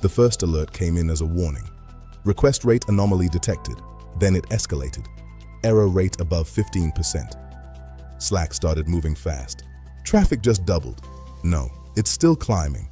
The first alert came in as a warning. Request rate anomaly detected. Then it escalated. Error rate above 15%. Slack started moving fast. Traffic just doubled. No, it's still climbing.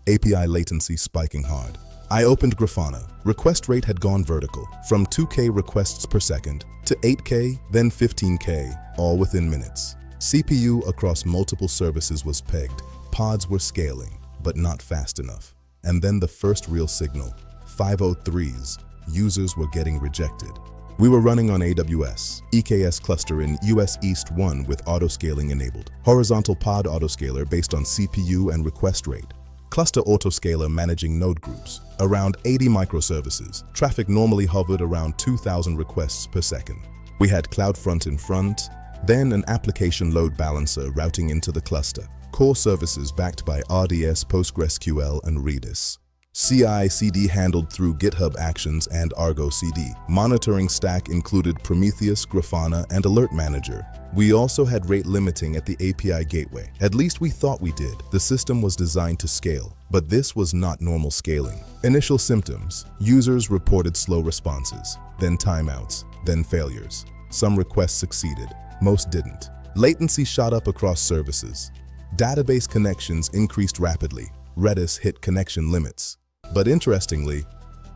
API latency spiking hard. I opened Grafana. Request rate had gone vertical, from 2K requests per second to 8K, then 15K, all within minutes. CPU across multiple services was pegged. Pods were scaling, but not fast enough. And then the first real signal, 503s, users were getting rejected. We were running on AWS, EKS cluster in US East 1 with autoscaling enabled. Horizontal pod autoscaler based on CPU and request rate. Cluster autoscaler managing node groups. Around 80 microservices. Traffic normally hovered around 2,000 requests per second. We had CloudFront in front, then an application load balancer routing into the cluster. Core services backed by RDS, PostgreSQL, and Redis. CI/CD handled through GitHub Actions and Argo CD. Monitoring stack included Prometheus, Grafana, and Alert Manager. We also had rate limiting at the API gateway. At least we thought we did. The system was designed to scale, but this was not normal scaling. Initial symptoms: users reported slow responses, then timeouts, then failures. Some requests succeeded, most didn't. Latency shot up across services. Database connections increased rapidly. Redis hit connection limits. But interestingly,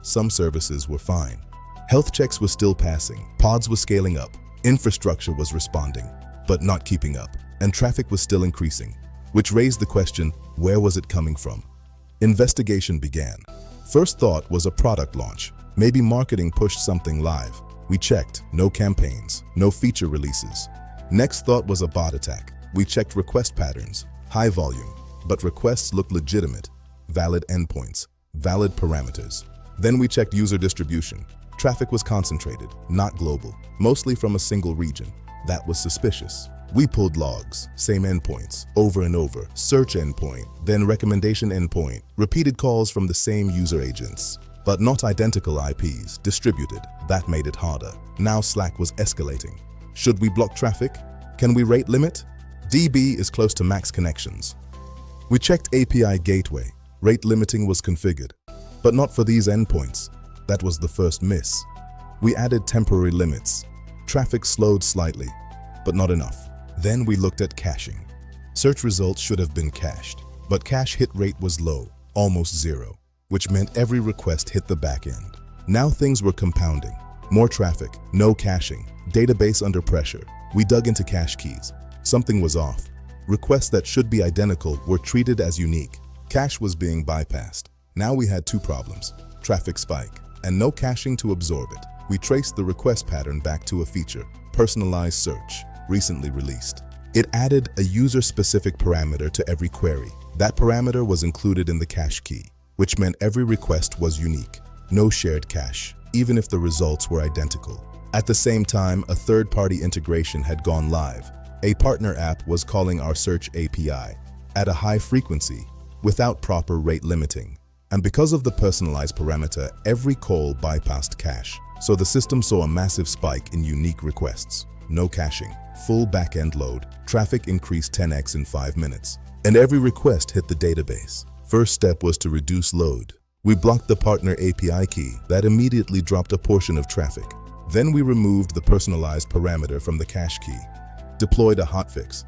some services were fine. Health checks were still passing, pods were scaling up, infrastructure was responding, but not keeping up, and traffic was still increasing, which raised the question, where was it coming from? Investigation began. First thought was a product launch. Maybe marketing pushed something live. We checked, no campaigns, no feature releases. Next thought was a bot attack. We checked request patterns, high volume, but requests looked legitimate, valid endpoints, valid parameters. Then we checked user distribution. Traffic was concentrated, not global, mostly from a single region. That was suspicious. We pulled logs, same endpoints, over and over, search endpoint, then recommendation endpoint, repeated calls from the same user agents, but not identical IPs, distributed. That made it harder. Now Slack was escalating. Should we block traffic? Can we rate limit? DB is close to max connections. We checked API gateway. Rate limiting was configured, but not for these endpoints. That was the first miss. We added temporary limits. Traffic slowed slightly, but not enough. Then we looked at caching. Search results should have been cached, but cache hit rate was low, almost zero, which meant every request hit the back end. Now things were compounding. More traffic, no caching, database under pressure. We dug into cache keys. Something was off. Requests that should be identical were treated as unique. Cache was being bypassed. Now we had two problems: traffic spike and no caching to absorb it. We traced the request pattern back to a feature, personalized search, recently released. It added a user-specific parameter to every query. That parameter was included in the cache key, which meant every request was unique. No shared cache, even if the results were identical. At the same time, a third-party integration had gone live. A partner app was calling our search API at a high frequency, without proper rate limiting. And because of the personalized parameter, every call bypassed cache. So the system saw a massive spike in unique requests. No caching, full backend load, traffic increased 10x in 5 minutes. And every request hit the database. First step was to reduce load. We blocked the partner API key. That immediately dropped a portion of traffic. Then we removed the personalized parameter from the cache key. Deployed a hotfix.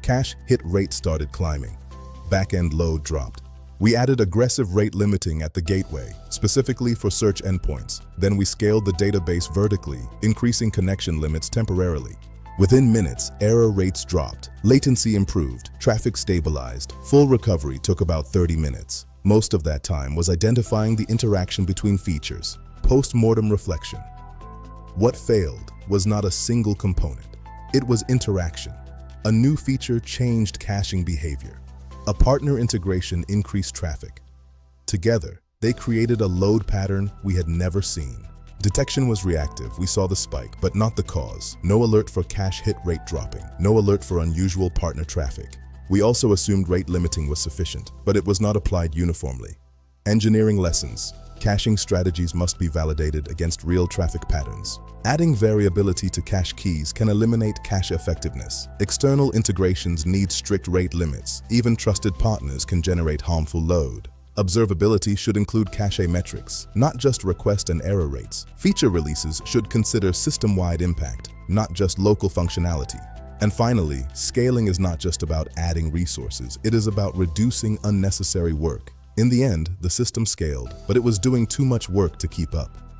Cache hit rate started climbing. Backend load dropped. We added aggressive rate limiting at the gateway, specifically for search endpoints. Then we scaled the database vertically, increasing connection limits temporarily. Within minutes, error rates dropped, latency improved, traffic stabilized. Full recovery took about 30 minutes. Most of that time was identifying the interaction between features. Post-mortem reflection. What failed was not a single component. It was interaction. A new feature changed caching behavior. A partner integration increased traffic. Together, they created a load pattern we had never seen. Detection was reactive. We saw the spike, but not the cause. No alert for cache hit rate dropping. No alert for unusual partner traffic. We also assumed rate limiting was sufficient, but it was not applied uniformly. Engineering lessons. Caching strategies must be validated against real traffic patterns. Adding variability to cache keys can eliminate cache effectiveness. External integrations need strict rate limits. Even trusted partners can generate harmful load. Observability should include cache metrics, not just request and error rates. Feature releases should consider system-wide impact, not just local functionality. And finally, scaling is not just about adding resources, it is about reducing unnecessary work. In the end, the system scaled, but it was doing too much work to keep up.